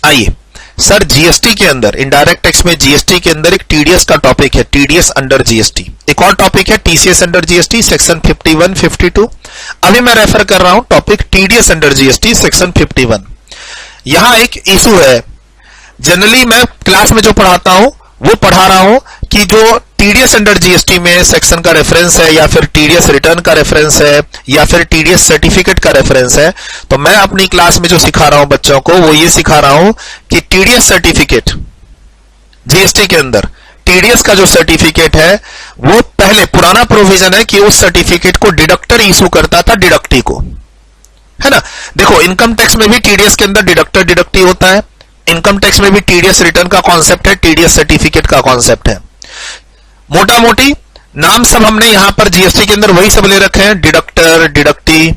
आइए sir, GST के अंदर, इनडायरेक्ट टैक्स में जीएसटी के अंदर एक टीडीएस का टॉपिक है, टीडीएस अंडर जीएसटी। एक और टॉपिक है टीसीएस अंडर जीएसटी, सेक्शन 51, 52। अभी मैं रेफर कर रहा हूं topic TDS under GST, section 51। यहां एक इशू है, जनरली मैं क्लास में जो पढ़ाता हूं वो पढ़ा रहा हूं कि जो टीडीएस अंडर जीएसटी में सेक्शन का रेफरेंस है, या फिर टीडीएस रिटर्न का रेफरेंस है, या फिर टीडीएस सर्टिफिकेट का रेफरेंस है, तो मैं अपनी क्लास में जो सिखा रहा हूं बच्चों को वो ये सिखा रहा हूं कि टीडीएस सर्टिफिकेट जीएसटी के अंदर टीडीएस का जो सर्टिफिकेट है वो पहले पुराना प्रोविजन है कि उस सर्टिफिकेट को डिडक्टर इशू करता था डिडक्टी को, है ना। देखो, इनकम टैक्स में भी टीडीएस के अंदर डिडक्टर डिडक्टी होता है, इनकम टैक्स में भी टीडीएस रिटर्न का कॉन्सेप्ट है, टीडीएस सर्टिफिकेट का कॉन्सेप्ट है। मोटा मोटी नाम सब हमने यहां पर जीएसटी के अंदर वही सब ले रखे हैं, डिडक्टर, डिडक्टी।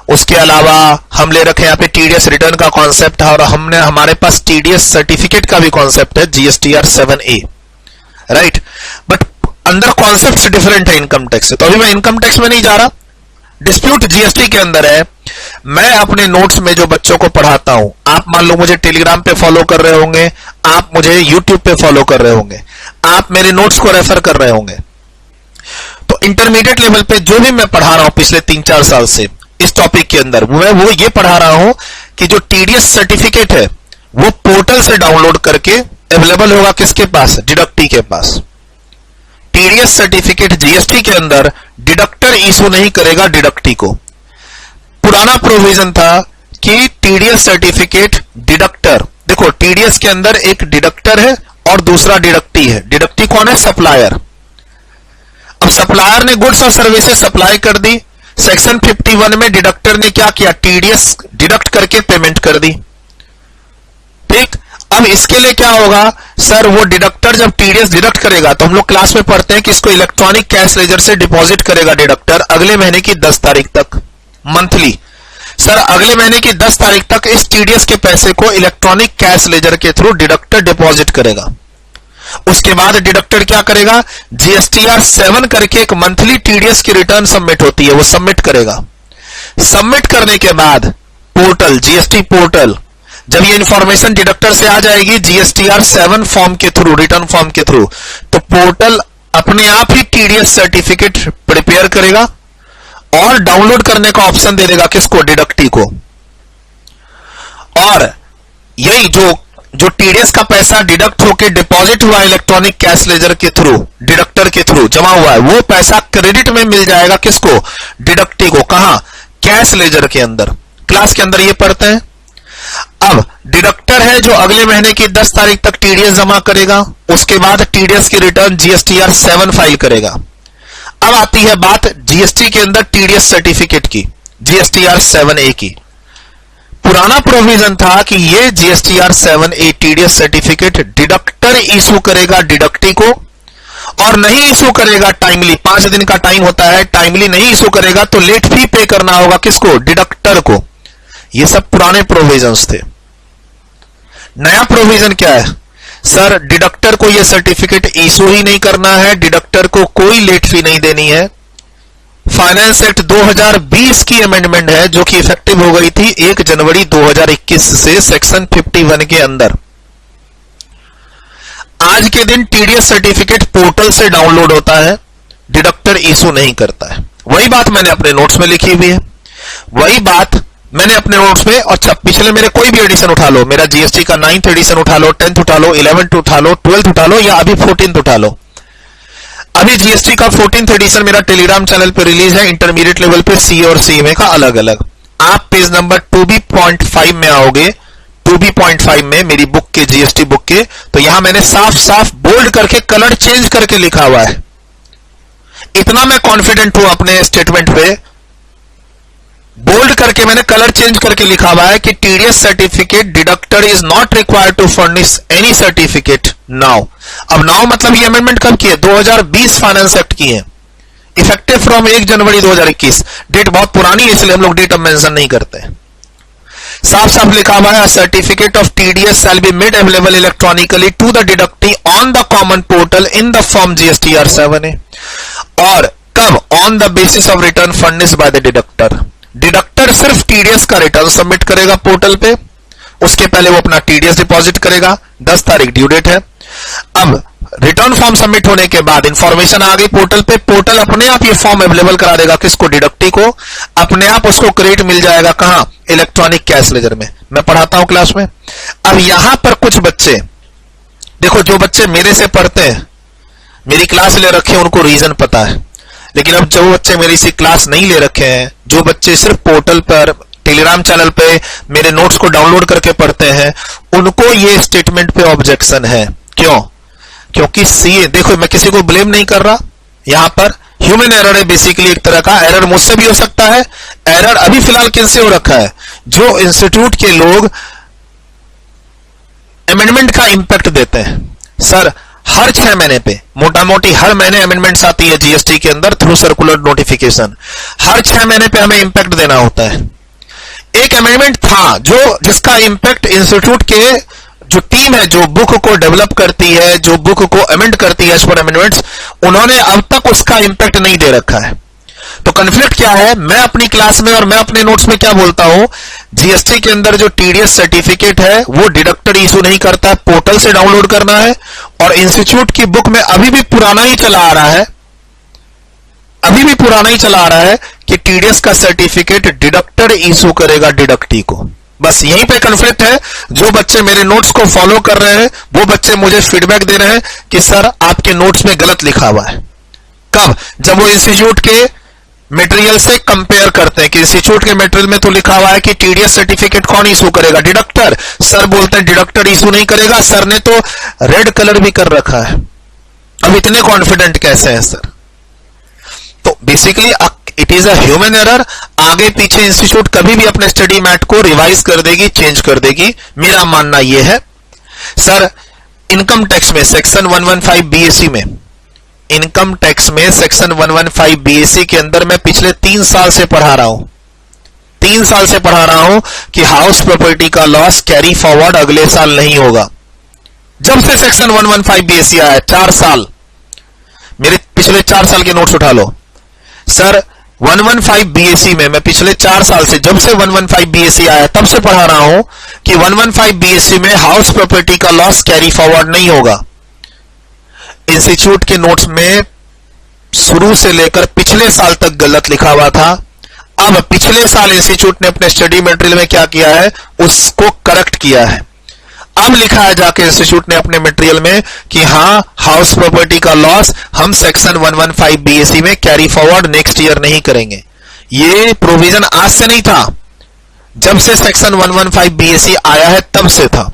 उसके अलावा हम ले रखे हैं यहाँ पे टीडीएस रिटर्न का कॉन्सेप्ट है, और हमने हमारे पास टीडीएस सर्टिफिकेट का भी कॉन्सेप्ट है, जीएसटीआर 7A, राइट। बट अंदर कॉन्सेप्ट डिफरेंट है इनकम टैक्स से। तो अभी मैं इनकम टैक्स में नहीं जा रहा, डिस्प्यूट जीएसटी के अंदर है। मैं अपने नोट्स में जो बच्चों को पढ़ाता हूं, आप मान लो मुझे टेलीग्राम पे फॉलो कर रहे होंगे, आप मुझे यूट्यूब पे फॉलो कर रहे होंगे, आप मेरे नोट्स को रेफर कर रहे होंगे, तो इंटरमीडिएट लेवल पे जो भी मैं पढ़ा रहा हूं पिछले 3-4 साल से इस टॉपिक के अंदर, मैं वो ये पढ़ा रहा हूं कि जो टीडीएस सर्टिफिकेट है वो पोर्टल से डाउनलोड करके अवेलेबल होगा किसके पास, डिडक्टी के पास। टीडीएस सर्टिफिकेट जीएसटी के अंदर डिडक्टर इशू नहीं करेगा डिडक्टी को। पुराना प्रोविजन था कि टीडीएस सर्टिफिकेट डिडक्टर, देखो टीडीएस के अंदर एक डिडक्टर है और दूसरा डिडक्टी है। डिडक्टी कौन है, सप्लायर। अब सप्लायर ने गुड्स और सर्विसेज सप्लाई कर दी, सेक्शन 51 में डिडक्टर ने क्या किया, टीडीएस डिडक्ट करके पेमेंट कर दी, ठीक। अब इसके लिए क्या होगा सर, वो डिडक्टर जब टीडीएस डिडक्ट करेगा तो हम लोग क्लास में पढ़ते हैं कि इसको इलेक्ट्रॉनिक कैश लेजर से डिपॉजिट करेगा डिडक्टर अगले महीने की 10 तारीख तक, मंथली। सर अगले महीने की 10 तारीख तक इस टीडीएस के पैसे को इलेक्ट्रॉनिक कैश लेजर के थ्रू डिडक्टर डिपॉजिट करेगा। उसके बाद डिडक्टर क्या करेगा, जीएसटीआर 7 करके एक मंथली टीडीएस की रिटर्न सबमिट होती है, वो सबमिट करेगा। सबमिट करने के बाद पोर्टल, जीएसटी पोर्टल, जब ये इंफॉर्मेशन डिडक्टर से आ जाएगी जीएसटीआर 7 फॉर्म के थ्रू, रिटर्न फॉर्म के थ्रू, तो पोर्टल अपने आप ही टीडीएस सर्टिफिकेट प्रिपेयर करेगा और डाउनलोड करने का ऑप्शन दे देगा किसको, डिडक्टी को। और यही जो टीडीएस का पैसा डिडक्ट होकर डिपॉजिट हुआ इलेक्ट्रॉनिक कैश लेजर के थ्रू, डिडक्टर के थ्रू जमा हुआ है, वो पैसा क्रेडिट में मिल जाएगा किसको, डिडक्टी को। कहां, कैश लेजर के अंदर। क्लास के अंदर ये पढ़ते हैं। अब डिडक्टर है जो अगले महीने की 10 तारीख तक टीडीएस जमा करेगा, उसके बाद टीडीएस की रिटर्न जीएसटीआर 7 फाइल करेगा। अब आती है बात जीएसटी के अंदर टीडीएस सर्टिफिकेट की, जीएसटीआर 7A की। पुराना प्रोविजन था कि ये GSTR 7A TDS certificate deductor issue करेगा डिडक्टी को, और नहीं इशू करेगा टाइमली, 5 दिन का टाइम होता है, टाइमली नहीं इशू करेगा तो लेट फी पे करना होगा किसको, डिडक्टर को। ये सब पुराने प्रोविजंस थे। नया प्रोविजन क्या है सर, डिडक्टर को ये सर्टिफिकेट इशू ही नहीं करना है, डिडक्टर को कोई लेट फी नहीं देनी है। फाइनेंस एक्ट 2020 की अमेंडमेंट है जो कि इफेक्टिव हो गई थी 1 जनवरी 2021 से सेक्शन 51 के अंदर। आज के दिन टीडीएस सर्टिफिकेट पोर्टल से डाउनलोड होता है, डिडक्टर इशू नहीं करता है। वही बात मैंने अपने नोट्स में लिखी हुई है, वही बात मैंने अपने नोट्स में, और पिछले मेरे कोई भी एडिशन उठा लो, मेरा जीएसटी का 9th एडिशन उठा लो, 10th उठा लो, 11th उठा लो, 12th उठा लो, या अभी 14th उठा लो। अभी जीएसटी का 14th एडिशन मेरा टेलीग्राम चैनल पे रिलीज है, इंटरमीडिएट लेवल पे सी और सीएमए का अलग अलग। आप पेज नंबर 2B.5 में आओगे, 2B.5 में मेरी बुक के, जीएसटी बुक के, तो यहां मैंने साफ साफ बोल्ड करके कलर चेंज करके लिखा हुआ है। इतना मैं कॉन्फिडेंट हूं अपने स्टेटमेंट पे, बोल्ड करके मैंने कलर चेंज करके लिखा हुआ है कि TDS certificate deductor is not required to furnish any certificate now. अब नाउ मतलब ये अमेंडमेंट कब की है, 2020 फाइनेंस एक्ट की है, इफेक्टिव फ्रॉम 1 जनवरी 2021। डेट बहुत पुरानी है इसलिए हम लोग डेट अब मेंशन नहीं करते हैं। साफ साफ लिखा हुआ है, certificate of TDS shall be made available electronically to the deductee on the common portal in the form GSTR 7A। और कब, on the basis of return furnished by the deductor. Deductor सिर्फ टीडीएस का return submit करेगा portal पे, उसके पहले वो अपना टीडीएस डिपॉजिट करेगा, 10 तारीख ड्यू डेट है। अब रिटर्न फॉर्म सबमिट होने के बाद इंफॉर्मेशन आ गई पोर्टल पे, पोर्टल अपने आप ये फॉर्म अवेलेबल करा देगा किसको, डिडक्टी को, अपने आप उसको क्रेडिट मिल जाएगा कहां, इलेक्ट्रॉनिक कैश लेजर में। मैं पढ़ाता हूं क्लास में। अब यहां पर कुछ बच्चे देखो, जो बच्चे मेरे से पढ़ते हैं, मेरी क्लास ले रखे हैं, उनको रीजन पता है, लेकिन अब जो बच्चे मेरी सी क्लास नहीं ले रखे हैं, जो बच्चे सिर्फ पोर्टल पर टेलीग्राम चैनल पे मेरे नोट्स को डाउनलोड करके पढ़ते हैं, उनको ये स्टेटमेंट पे ऑब्जेक्शन है। क्यों? क्योंकि सीए, देखो मैं किसी को ब्लेम नहीं कर रहा, यहां पर ह्यूमन एरर है, बेसिकली एक तरह का एरर मुझसे भी हो सकता है। एरर अभी फिलहाल किनसे हो रखा है, जो इंस्टीट्यूट के लोग अमेंडमेंट का इंपैक्ट देते हैं। सर हर 6 महीने पे मोटा मोटी हर महीने अमेंडमेंट्स आती है जीएसटी के अंदर थ्रू सर्कुलर नोटिफिकेशन, हर 6 महीने पे हमें इंपैक्ट देना होता है। एक अमेंडमेंट था जिसका इंपैक्ट इंस्टीट्यूट के जो टीम है, जो बुक को डेवलप करती है, जो बुक को अमेंड करती है एज पर अमेंडमेंट्स, उन्होंने अब तक उसका इंपैक्ट नहीं दे रखा है। तो कन्फ्लिक्ट क्या है, मैं अपनी क्लास में और मैं अपने नोट्स में क्या बोलता हूं, जीएसटी के अंदर जो टीडीएस सर्टिफिकेट है वो डिडक्टर इशू नहीं करता है, पोर्टल से डाउनलोड करना है। और इंस्टीट्यूट की बुक में अभी भी पुराना ही चला आ रहा है, अभी भी पुराना ही चला आ रहा है कि टीडीएस का सर्टिफिकेट डिडक्टर इशू करेगा डिडक्टी को। बस यहीं पे कन्फ्लिक्ट है। जो बच्चे मेरे नोट्स को फॉलो कर रहे हैं वो बच्चे मुझे फीडबैक दे रहे हैं कि सर आपके नोट्स में गलत लिखा हुआ है। कब? जब वो इंस्टीट्यूट के मटेरियल से कंपेयर करते हैं कि इंस्टीट्यूट के मटेरियल में तो लिखा हुआ है कि टीडीएस सर्टिफिकेट कौन इशू करेगा, डिडक्टर। सर बोलते हैं डिडक्टर इशू नहीं करेगा, सर ने तो रेड कलर भी कर रखा है। अब इतने कॉन्फिडेंट कैसे हैं सर? तो basically it is a human error. आगे पीछे इंस्टीट्यूट कभी भी अपने स्टडी मैट को रिवाइज कर देगी, चेंज कर देगी, मेरा मानना यह है। सर इनकम टैक्स में सेक्शन 115 बीएससी में, इनकम टैक्स में सेक्शन 115 बीएससी के अंदर मैं पिछले 3 साल से पढ़ा रहा हूं, 3 साल से पढ़ा रहा हूं कि हाउस प्रॉपर्टी का लॉस कैरी फॉरवर्ड अगले साल नहीं होगा। जब से सेक्शन 115 बीएससी आया, 4 साल, मेरे पिछले 4 साल के नोट्स उठा लो। सर 115 बीएससी में मैं पिछले 4 साल से, जब से 115 बीएससी आया तब से पढ़ा रहा हूं कि 115 बीएससी में हाउस प्रॉपर्टी का लॉस कैरी फॉरवर्ड नहीं होगा। इंस्टीट्यूट के नोट्स में शुरू से लेकर पिछले साल तक गलत लिखा हुआ था। अब पिछले साल इंस्टीट्यूट ने अपने स्टडी मटेरियल में क्या किया है, उसको करेक्ट किया है। अब लिखा है जाके इंस्टीट्यूट ने अपने मटेरियल में कि हां हाउस प्रॉपर्टी का लॉस हम सेक्शन 115 बीएससी में कैरी फॉरवर्ड नेक्स्ट ईयर नहीं करेंगे। ये प्रोविजन आज से नहीं था, जब से सेक्शन 115 बीएससी आया है तब से था।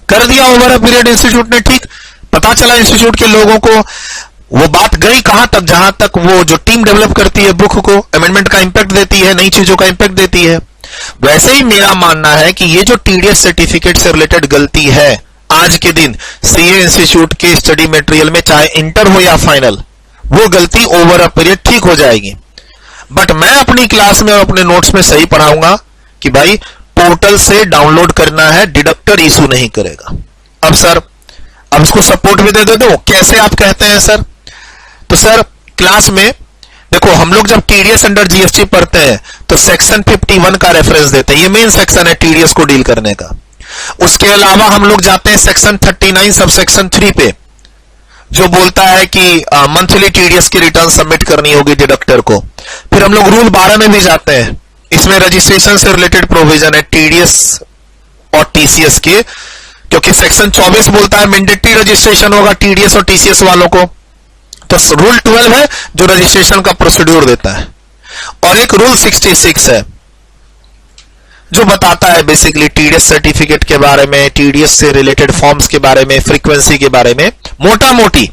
कर दिया ओवर अ पीरियड इंस्टीट्यूट ने, ठीक। पता चला इंस्टीट्यूट के लोगों को, वो बात गई कहां तक, जहां तक वो जो टीम डेवलप करती है बुक को, अमेंडमेंट का इंपैक्ट देती है, नई चीजों का इंपैक्ट देती है। वैसे ही मेरा मानना है कि ये जो टीडीएस सर्टिफिकेट से रिलेटेड गलती है आज के दिन सीए इंस्टीट्यूट के स्टडी मटेरियल में, चाहे इंटर हो या फाइनल, वो गलती ओवर अ पीरियड ठीक हो जाएगी। बट मैं अपनी क्लास में और अपने नोट्स में सही पढ़ाऊंगा कि भाई पोर्टल से डाउनलोड करना है, डिडक्टर इशू नहीं करेगा। अब सर अब इसको सपोर्ट भी दे दो, कैसे आप कहते हैं सर? तो सर क्लास में देखो, हम लोग जब टीडीएस अंडर जीएसटी पढ़ते हैं तो सेक्शन 51 का रेफरेंस देते हैं, ये मेन सेक्शन है टीडीएस को डील करने का। उसके अलावा हम लोग जाते हैं सेक्शन 39 सब सेक्शन 3 पे, जो बोलता है कि मंथली टीडीएस की रिटर्न सबमिट करनी होगी डिडक्टर को। फिर हम लोग रूल 12 में भी जाते हैं, इसमें रजिस्ट्रेशन से रिलेटेड प्रोविजन है टीडीएस और टीसीएस के, क्योंकि सेक्शन 24 बोलता है मैंडेटरी रजिस्ट्रेशन होगा टीडीएस और टीसीएस वालों को। तो रूल 12 है जो रजिस्ट्रेशन का प्रोसीड्यूर देता है, और एक रूल 66 है जो बताता है बेसिकली टीडीएस सर्टिफिकेट के बारे में, टीडीएस से रिलेटेड फॉर्म्स के बारे में, फ्रीक्वेंसी के बारे में मोटा मोटी।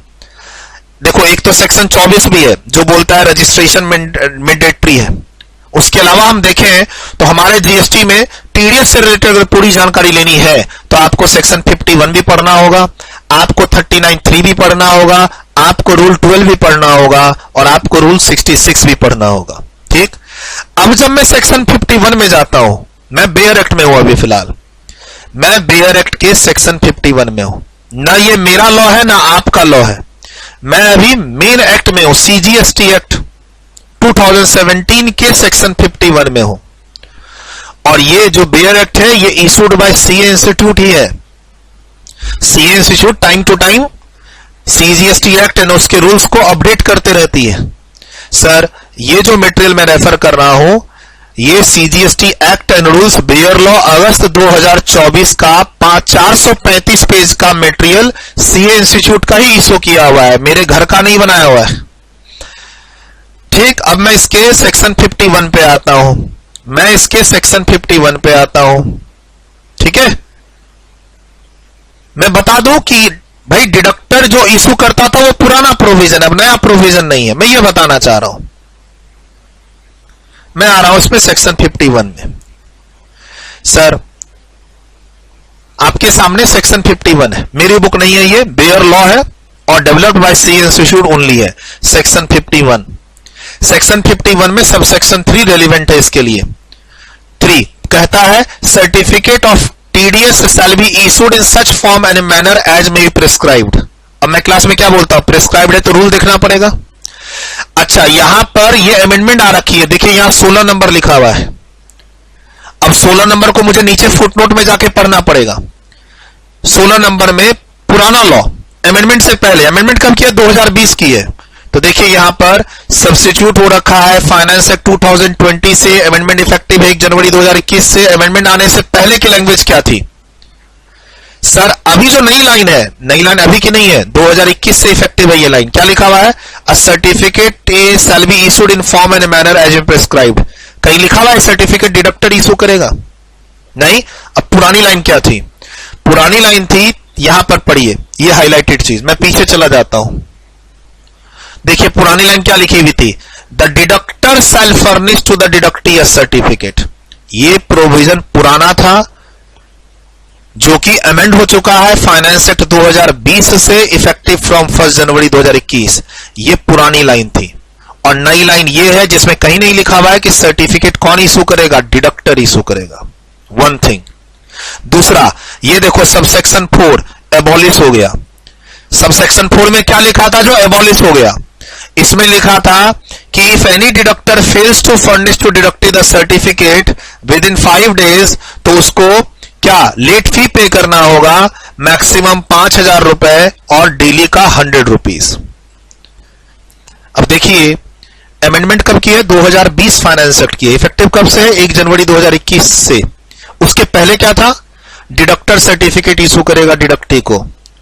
देखो एक तो सेक्शन 24 भी है जो बोलता है रजिस्ट्रेशन मैंडेटरी है। उसके अलावा हम देखें तो हमारे जीएसटी में टीडीएस से रिलेटेड अगर पूरी जानकारी लेनी है तो आपको सेक्शन 51 भी पढ़ना होगा, आपको 39(3) भी पढ़ना होगा, आपको रूल 12 भी पढ़ना होगा, और आपको रूल 66 भी पढ़ना होगा, ठीक। अब जब मैं सेक्शन 51 में जाता हूं, मैं बेयर एक्ट में हूं अभी फिलहाल, मैं बेयर एक्ट के सेक्शन 51 में हूं। ना ये मेरा लॉ है ना आपका लॉ है, मैं अभी मेन एक्ट में हूं, सीजीएसटी एक्ट 2017 के सेक्शन 51 में हूं। और ये जो बेयर एक्ट है ये इशूड बाय सीए इंस्टीट्यूट ही है। CA institute time to time CGST act and उसके रूल्स को अपडेट करते रहती है। सर ये जो मटेरियल मैं रेफर कर रहा हूं ये CGST act and rules bare law अगस्त 2024 का 435 पेज का मटेरियल सीए इंस्टीट्यूट का ही इशू किया हुआ है, मेरे घर का नहीं बनाया हुआ है। ठीक, अब मैं इसके सेक्शन 51 पे आता हूं, मैं इसके सेक्शन 51 पे आता हूं। ठीक है, मैं बता दूं कि भाई डिडक्टर जो इशू करता था वो पुराना प्रोविजन है, अब नया प्रोविजन नहीं है, मैं ये बताना चाह रहा हूं। मैं आ रहा हूं इसमें सेक्शन 51 में। सर आपके सामने सेक्शन 51 है, मेरी बुक नहीं है, ये बेयर लॉ है और developed by C institute only है। सेक्शन 51, सेक्शन 51 में सब सेक्शन 3 रेलिवेंट है इसके लिए। 3 कहता है certificate of TDS shall be issued in such form and manner as may be prescribed. अब मैं क्लास में क्या बोलता हूं, प्रिस्क्राइब्ड है तो रूल देखना पड़ेगा। अच्छा, यहां पर ये अमेंडमेंट आ रखी है, देखिए यहां 16 नंबर लिखा हुआ है। अब 16 नंबर को मुझे नीचे फुटनोट में जाके पढ़ना पड़ेगा। 16 नंबर में पुराना लॉ अमेंडमेंट से पहले, अमेंडमेंट कब किया, 2020 की है, तो देखिए यहां पर सब्स्टिट्यूट हो रखा है फाइनेंस एक्ट 2020 से, अमेंडमेंट इफेक्टिव 1 जनवरी 2021 से। अमेंडमेंट आने से पहले की लैंग्वेज क्या थी? सर अभी जो नई लाइन है, नई लाइन अभी की नहीं है, 2021 से इफेक्टिव है ये लाइन। क्या लिखा हुआ है, a certificate shall be issued in form and manner as prescribed. कहीं लिखा हुआ है सर्टिफिकेट डिडक्टर इशू करेगा? नहीं। अब पुरानी लाइन क्या थी? पुरानी लाइन थी, यहां पर पढ़िए, ये हाईलाइटेड चीज, मैं पीछे चला जाता हूं। देखिए पुरानी लाइन क्या लिखी हुई थी, the deductor shall furnish to the deductee a certificate. ये प्रोविजन पुराना था जो कि अमेंड हो चुका है फाइनेंस एक्ट 2020 से, इफेक्टिव फ्रॉम 1 जनवरी 2021। ये पुरानी लाइन थी। और नई लाइन ये है जिसमें कहीं नहीं लिखा हुआ है कि सर्टिफिकेट कौन इशू करेगा, डिडक्टर इशू करेगा। One thing. दूसरा, ये देखो सबसेक्शन 4 एबॉलिश हो गया। सबसेक्शन 4 में क्या लिखा था जो एबॉलिश हो गया? इसमें लिखा था कि if any deductor fails to furnish to deductee the certificate within 5 days, तो उसको क्या लेट फी पे करना होगा, मैक्सिमम 5,000 रुपए और डेली का 100 रुपीज। अब देखिए अमेंडमेंट कब की है, 2020 फाइनेंस एक्ट की है, इफेक्टिव कब से है, 1 जनवरी 2021 से। उसके पहले क्या था, डिडक्टर सर्टिफिकेट इशू करेगा डिडक्टी को,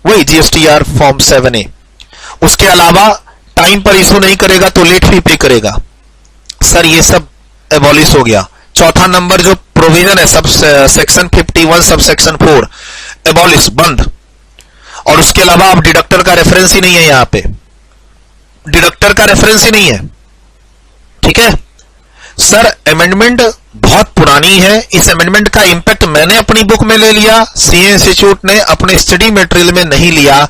वही जीएसटीआर फॉर्म 7A। उसके अलावा टाइम पर इशू नहीं करेगा तो लेट फी पे करेगा। सर ये सब एबॉलिश हो गया। चौथा नंबर जो प्रोविजन है sub section 51 sub section 4 abolish, बंद। और उसके अलावा अब डिडक्टर का रेफरेंस ही नहीं है, यहां पे डिडक्टर का रेफरेंस ही नहीं है। ठीक है सर, अमेंडमेंट बहुत पुरानी है। इस अमेंडमेंट का इंपैक्ट मैंने अपनी बुक में ले लिया, सीए इंस्टीट्यूट ने अपने स्टडी मटेरियल में नहीं लिया।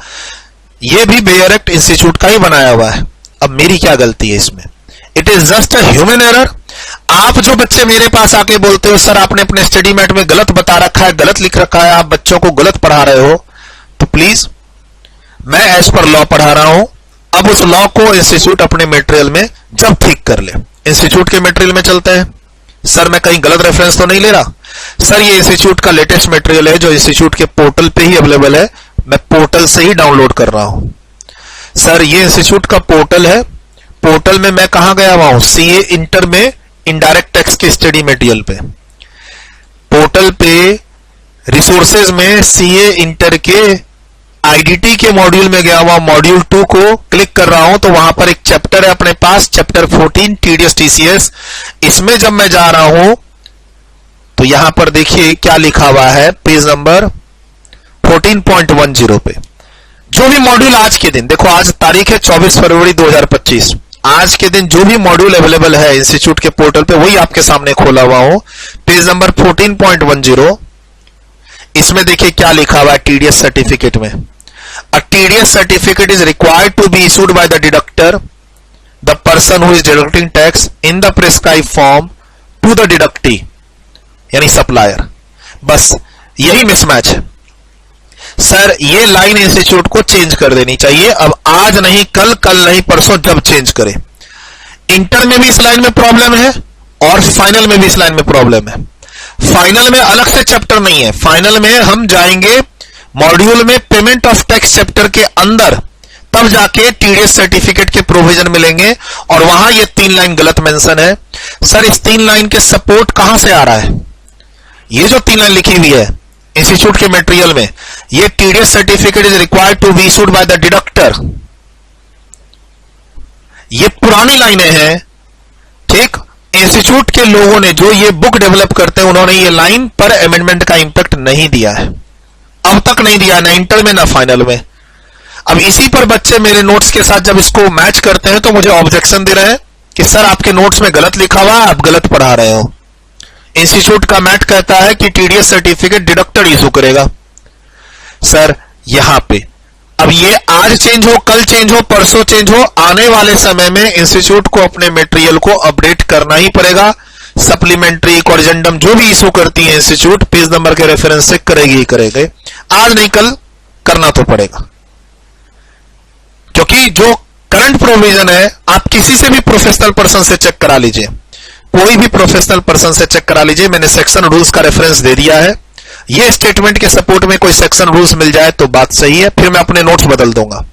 यह भी बेयर एक्ट इंस्टीट्यूट का ही बनाया हुआ है। अब मेरी क्या गलती है इसमें? It is just a human error. आप जो बच्चे मेरे पास आके बोलते हो सर आपने अपने स्टडी मैट में गलत बता रखा है, गलत लिख रखा है, आप बच्चों को गलत पढ़ा रहे हो, तो प्लीज मैं एज पर लॉ पढ़ा रहा हूं। अब उस लॉ को इंस्टीट्यूट अपने मटेरियल में जब ठीक कर ले। इंस्टीट्यूट के मटेरियल में चलते हैं। सर मैं कहीं गलत रेफरेंस तो नहीं ले रहा? सर ये इंस्टीट्यूट का लेटेस्ट मटेरियल है जो इंस्टीट्यूट के पोर्टल पे ही अवेलेबल है, मैं पोर्टल से ही डाउनलोड कर रहा हूं। सर ये इंस्टीट्यूट का पोर्टल है, पोर्टल में मैं कहां गया हुआ हूं, सीए इंटर में इनडायरेक्ट टैक्स के स्टडी मटेरियल पे, पोर्टल पे रिसोर्सेज में सीए इंटर के आईडीटी के मॉड्यूल में गया हुआ, मॉड्यूल 2 को क्लिक कर रहा हूं तो वहां पर एक चैप्टर है अपने पास, चैप्टर 14 टीडीएस टीसीएस। इसमें जब मैं जा रहा हूं तो यहां पर देखिए क्या लिखा हुआ है, पेज नंबर 14.10 पे जो भी मॉड्यूल आज के दिन, देखो आज तारीख है 24 फरवरी 2025, आज के दिन जो भी मॉड्यूल अवेलेबल है इंस्टीट्यूट के पोर्टल पे वही आपके सामने खोला हुआ हूं, पेज नंबर 14.10। इसमें देखिए क्या लिखा हुआ है टीडीएस सर्टिफिकेट में, a TDS certificate is required to be issued by the deductor, the person who is deducting tax in the prescribed form to the deductee, यानी सप्लायर। बस यही मिसमैच है। सर ये लाइन इंस्टीट्यूट को change कर देनी चाहिए, अब आज नहीं कल, कल नहीं परसों, जब चेंज करे। इंटर में भी इस लाइन में प्रॉब्लम है और फाइनल में भी इस लाइन में प्रॉब्लम है। फाइनल में अलग से चैप्टर नहीं है, फाइनल में हम जाएंगे मॉड्यूल में पेमेंट ऑफ टैक्स चैप्टर के अंदर, तब जाके टीडीएस सर्टिफिकेट के प्रोविजन मिलेंगे और वहां ये 3 लाइन गलत मेंशन है। सर इस 3 लाइन के सपोर्ट कहां से आ रहा है? ये जो 3 लाइन लिखी हुई है इंस्टीट्यूट के मटेरियल में, ये TDS certificate is required to be issued by the deductor, ये पुरानी लाइनें हैं। ठीक, इंस्टीट्यूट के लोगों ने जो ये बुक डेवलप करते हैं उन्होंने ये लाइन पर अमेंडमेंट का इंपैक्ट नहीं दिया है, अब तक नहीं दिया, ना इंटर में ना फाइनल में। अब इसी पर बच्चे मेरे नोट्स के साथ जब इसको मैच करते हैं तो मुझे ऑब्जेक्शन दे रहे हैं कि सर आपके नोट्स में गलत लिखा हुआ है, आप गलत पढ़ा रहे हो। इंस्टीट्यूट का मैट कहता है कि टीडीएस सर्टिफिकेट डिडक्टर इशू करेगा। सर यहां पे अब ये आज चेंज हो, कल चेंज हो, परसों चेंज हो, आने वाले समय में इंस्टीट्यूट को अपने मटेरियल को अपडेट करना ही पड़ेगा। सप्लीमेंट्री कॉरिजेंडम जो भी इशू करती है इंस्टीट्यूट, पेज नंबर के रेफरेंस से करेगी ही करेगी, आज नहीं कल करना तो पड़ेगा। क्योंकि जो करंट प्रोविजन है, आप किसी से भी प्रोफेशनल पर्सन से चेक करा लीजिए, कोई भी प्रोफेशनल पर्सन से चेक करा लीजिए, मैंने सेक्शन रूल्स का रेफरेंस दे दिया है। ये स्टेटमेंट के सपोर्ट में कोई सेक्शन रूल्स मिल जाए तो बात सही है, फिर मैं अपने नोट्स बदल दूंगा।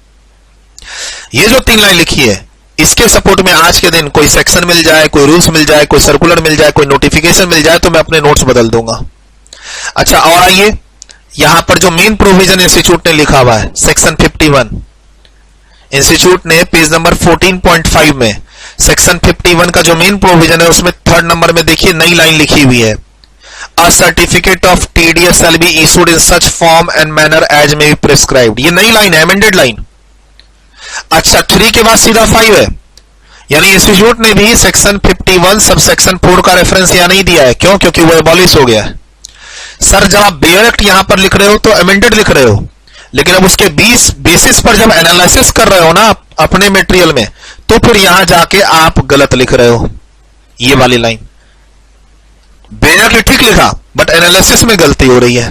ये जो 3 लाइन लिखी है इसके सपोर्ट में आज के दिन कोई सेक्शन मिल जाए, कोई रूल्स मिल जाए, कोई सर्कुलर मिल जाए, कोई नोटिफिकेशन मिल जाए तो मैं अपने नोट्स बदल दूंगा। अच्छा, और आइए यहां पर जो मेन प्रोविजन इंस्टीट्यूट ने लिखा हुआ है सेक्शन 51, इंस्टीट्यूट ने पेज नंबर 14.5 में सेक्शन 51 का जो मेन प्रोविजन है उसमें 3rd नंबर में देखिए नई लाइन लिखी हुई है, A certificate of TDS shall be issued in such form and manner as may be prescribed। ये नई लाइन है, amended लाइन। अच्छा, 3 के बाद सीधा 5 है, यानी इंस्टीट्यूट ने भी सेक्शन 51 सब सेक्शन 4 का रेफरेंस यहां नहीं दिया है। क्यों? क्योंकि वो एबॉलिश हो गया है। सर जब आप बेयर एक्ट यहां पर लिख रहे हो तो अमेंडेड लिख रहे हो, लेकिन अब उसके 20 बेसिस पर जब एनालिसिस कर रहे हो ना अपने मटेरियल में, तो फिर यहां जाके आप गलत लिख रहे हो। ये वाली लाइन बेयर एक्ट ठीक लिखा बट एनालिसिस में गलती हो रही है।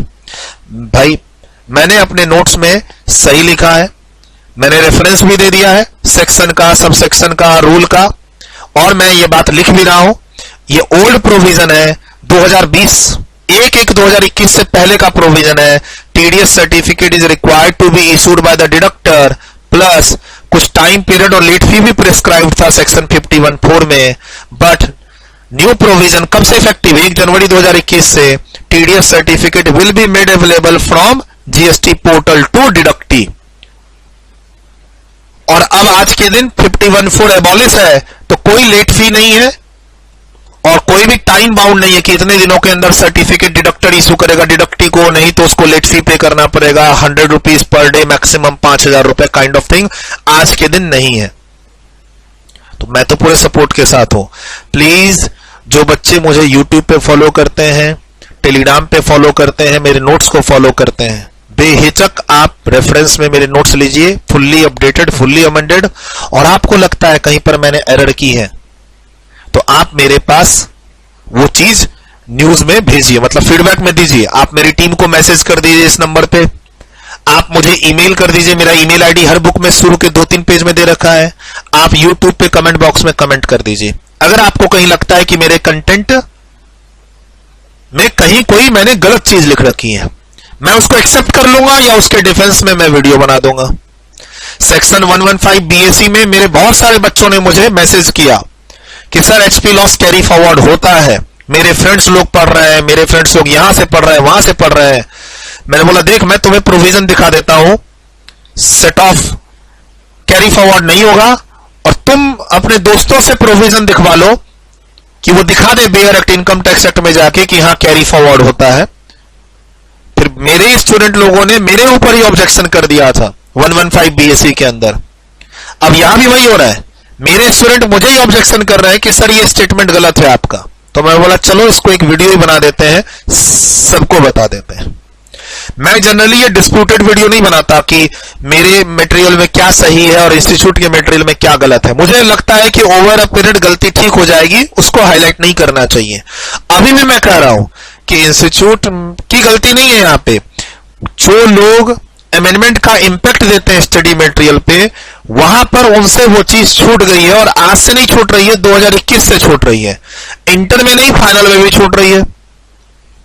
भाई मैंने अपने नोट्स में सही लिखा है, मैंने रेफरेंस भी दे दिया है सेक्शन का, सब सेक्शन का, रूल का, और मैं ये बात लिख भी रहा हूं। ये ओल्ड प्रोविजन है 2020 1/1/2021 से पहले का प्रोविजन है। TDS certificate is required to be issued by the deductor, plus कुछ टाइम पीरियड और लेट फी भी प्रिस्क्राइब था सेक्शन 51(4) में। बट न्यू प्रोविजन कब से इफेक्टिव? 1 जनवरी 2021 से TDS certificate will be made available from GST portal to deductee. और अब आज के दिन 51(4) एबॉलिश है तो कोई लेट फी नहीं है और कोई भी टाइम बाउंड नहीं है कि इतने दिनों के अंदर सर्टिफिकेट डिडक्टर इशू करेगा डिडक्टी को, नहीं तो उसको लेट फी पे करना पड़ेगा 100 रुपीज पर डे, मैक्सिमम 5000 रुपए काइंड ऑफ थिंग। आज के दिन नहीं है। तो मैं तो पूरे सपोर्ट के साथ हूं। प्लीज जो बच्चे मुझे यूट्यूब पे फॉलो करते हैं, टेलीग्राम पे फॉलो करते हैं, मेरे नोट्स को फॉलो करते हैं, बेहिचक आप रेफरेंस में मेरे नोट्स लीजिए, फुल्ली अपडेटेड, फुल्ली अमेंडेड। और आपको लगता है कहीं पर मैंने एरर की है तो आप मेरे पास वो चीज न्यूज में भेजिए, मतलब फीडबैक में दीजिए। आप मेरी टीम को मैसेज कर दीजिए इस नंबर पे, आप मुझे ईमेल कर दीजिए, मेरा ईमेल आईडी हर बुक में शुरू के 2-3 पेज में दे रखा है। आप यूट्यूब पे कमेंट बॉक्स में कमेंट कर दीजिए। अगर आपको कहीं लगता है कि मेरे कंटेंट में कहीं कोई मैंने गलत चीज लिख रखी है, मैं उसको एक्सेप्ट कर लूंगा या उसके डिफेंस में मैं वीडियो बना दूंगा। सेक्शन 115 बीएससी में मेरे बहुत सारे बच्चों ने मुझे मैसेज किया कि sir HP loss carry forward होता है, मेरे फ्रेंड्स लोग पढ़ रहे हैं, मेरे फ्रेंड्स लोग यहां से पढ़ रहे हैं, वहां से पढ़ रहे हैं। मैंने बोला देख मैं तुम्हें प्रोविजन दिखा देता हूं, सेट ऑफ कैरी फॉरवर्ड नहीं होगा, और तुम अपने दोस्तों से प्रोविजन दिखवा लो कि वो दिखा दे bare act, income tax act में जाके कि हां कैरी फॉरवर्ड होता है। फिर मेरे स्टूडेंट लोगों ने मेरे ऊपर ही ऑब्जेक्शन कर दिया था 115 बीएससी के अंदर। अब यहां भी वही हो रहा है, मेरे स्टूडेंट मुझे ही ऑब्जेक्शन कर रहे हैं कि सर ये स्टेटमेंट गलत है आपका। तो मैं बोला चलो इसको एक वीडियो ही बना देते हैं, सबको बता देते हैं। मैं जनरली ये डिस्प्यूटेड वीडियो नहीं बनाता कि मेरे मटेरियल में क्या सही है और इंस्टीट्यूट के मटेरियल में क्या गलत है। मुझे लगता है कि ओवर अ पीरियड गलती ठीक हो जाएगी, उसको हाईलाइट नहीं करना चाहिए। अभी भी मैं कह रहा हूं कि इंस्टीट्यूट की गलती नहीं है। यहाँ पे जो लोग अमेंडमेंट का इंपैक्ट देते हैं स्टडी मटेरियल पे, वहां पर उनसे वो चीज छूट गई है, और आज से नहीं छूट रही है, 2021 से छूट रही है। इंटर में नहीं, फाइनल में भी छूट रही है।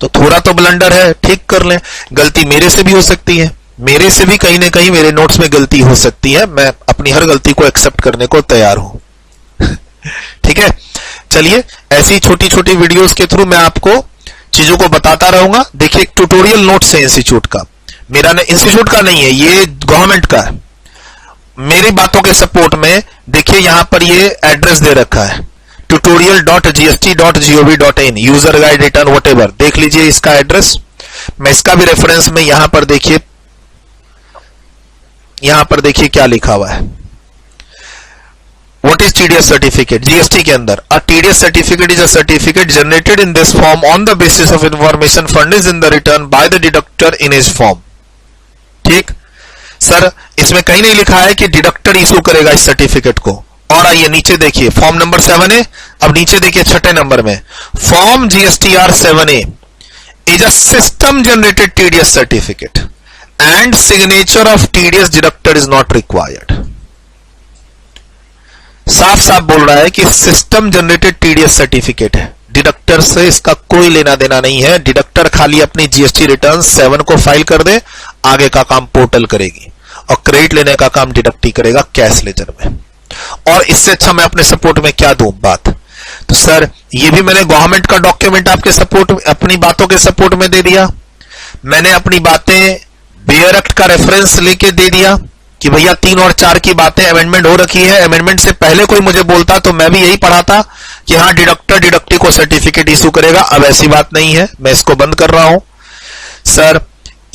तो थोड़ा तो ब्लंडर है, ठीक कर लें। गलती मेरे से भी हो सकती है, मेरे से भी कहीं ना कहीं मेरे नोट्स में गलती हो सकती है, मैं अपनी हर गलती को एक्सेप्ट करने को तैयार हूं। ठीक है, चलिए ऐसी छोटी छोटी वीडियोस के थ्रू मैं आपको चीजों को बताता रहूंगा। देखिए ट्यूटोरियल नोट्स है इंस्टीट्यूट का, मेरा इंस्टीट्यूट का नहीं है, ये गवर्नमेंट का है। मेरी बातों के सपोर्ट में देखिए यहां पर ये एड्रेस दे रखा है tutorial.gst.gov.in user guide return whatever, देख लीजिए इसका एड्रेस। मैं इसका भी रेफरेंस में यहां पर देखिए क्या लिखा हुआ है। What is TDS certificate? GST के अंदर a TDS certificate is a certificate generated in this form on the basis of information furnished in the return by the deductor in his form। ठीक सर, इसमें कहीं नहीं लिखा है कि deductor issue करेगा इस सर्टिफिकेट को। और आइए नीचे देखिए, फॉर्म नंबर 7A, अब नीचे देखिए छठे नंबर में form GSTR 7A is a system generated TDS certificate and signature of TDS deductor is not required। साफ साफ बोल रहा है कि सिस्टम जनरेटेड टीडीएस सर्टिफिकेट है, डिडक्टर से इसका कोई लेना देना नहीं है। डिडक्टर खाली अपनी जीएसटी रिटर्न 7 को फाइल कर दे, आगे का काम पोर्टल करेगी और क्रेडिट लेने का काम डिडक्ट ही करेगा कैश लेजर में। और इससे अच्छा मैं अपने सपोर्ट में क्या दूं बात। तो सर ये भी मैंने गवर्नमेंट का डॉक्यूमेंट आपके सपोर्ट अपनी बातों के सपोर्ट में दे दिया, मैंने अपनी बातें बेयर एक्ट का रेफरेंस लेके दे दिया कि भैया 3 और 4 की बातें अमेंडमेंट हो रखी है। अमेंडमेंट से पहले कोई मुझे बोलता तो मैं भी यही पढ़ाता कि हाँ डिडक्टर डिडक्टी को सर्टिफिकेट इशू करेगा। अब ऐसी बात नहीं है, मैं इसको बंद कर रहा हूं। सर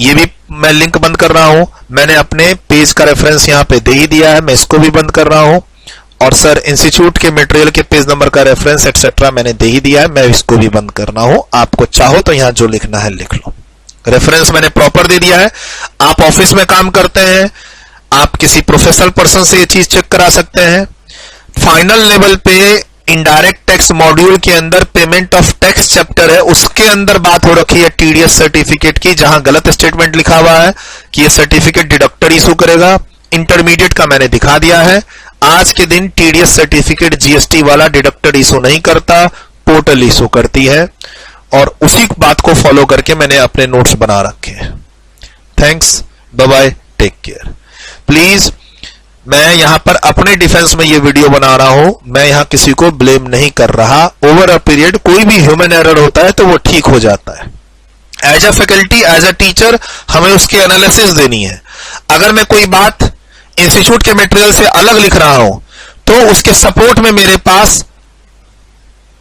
ये भी मैं लिंक बंद कर रहा हूं, मैंने अपने पेज का रेफरेंस यहां पे दे ही दिया है, मैं इसको भी बंद कर रहा हूं। और सर इंस्टीट्यूट के मटेरियल के पेज नंबर का रेफरेंस एक्सेट्रा मैंने दे ही दिया है, मैं इसको भी बंद कर रहा हूं। आपको चाहो तो यहां जो लिखना है लिख लो, रेफरेंस मैंने प्रॉपर दे दिया है। आप ऑफिस में काम करते हैं, आप किसी प्रोफेशनल पर्सन से ये चीज चेक करा सकते हैं। फाइनल लेवल पे इनडायरेक्ट टैक्स मॉड्यूल के अंदर पेमेंट ऑफ टैक्स चैप्टर है, उसके अंदर बात हो रखी है टीडीएस सर्टिफिकेट की, जहां गलत स्टेटमेंट लिखा हुआ है कि ये सर्टिफिकेट डिडक्टर इशू करेगा। इंटरमीडिएट का मैंने दिखा दिया है। आज के दिन टीडीएस सर्टिफिकेट जीएसटी वाला डिडक्टर इशू नहीं करता, पोर्टल इशू करती है। और उसी बात को फॉलो करके मैंने अपने नोट्स बना रखे हैं। Thanks, bye bye, take care. Please मैं यहां पर अपने डिफेंस में ये वीडियो बना रहा हूं, मैं यहां किसी को ब्लेम नहीं कर रहा। ओवर अ पीरियड कोई भी ह्यूमन एरर होता है तो वो ठीक हो जाता है। As a faculty, as a teacher हमें उसकी एनालिसिस देनी है। अगर मैं कोई बात इंस्टीट्यूट के मटेरियल से अलग लिख रहा हूं तो उसके सपोर्ट में मेरे पास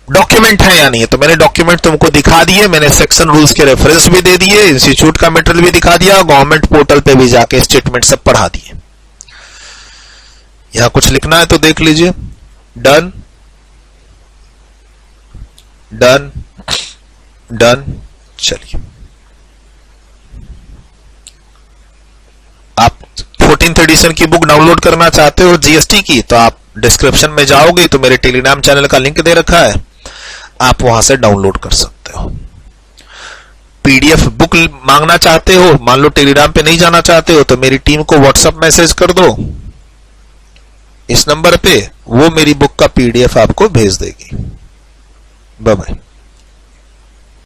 डॉक्यूमेंट है या नहीं है, तो मैंने डॉक्यूमेंट तुमको दिखा दिए, मैंने सेक्शन रूल्स के रेफरेंस भी दे दिए, इंस्टीट्यूट का मटेरियल भी दिखा दिया, गवर्नमेंट पोर्टल पे भी जाके स्टेटमेंट सब पढ़ा दिए। यहां कुछ लिखना है तो देख लीजिए। Done done done. चलिए आप 14th एडिशन की बुक डाउनलोड करना चाहते हो जीएसटी की, तो आप डिस्क्रिप्शन में जाओगे तो मेरे टेलीग्राम चैनल का लिंक दे रखा है, आप वहां से डाउनलोड कर सकते हो। पीडीएफ बुक मांगना चाहते हो, मान लो टेलीग्राम पे नहीं जाना चाहते हो, तो मेरी टीम को व्हाट्सएप मैसेज कर दो इस नंबर पे, वो मेरी बुक का पीडीएफ आपको भेज देगी। Bye bye.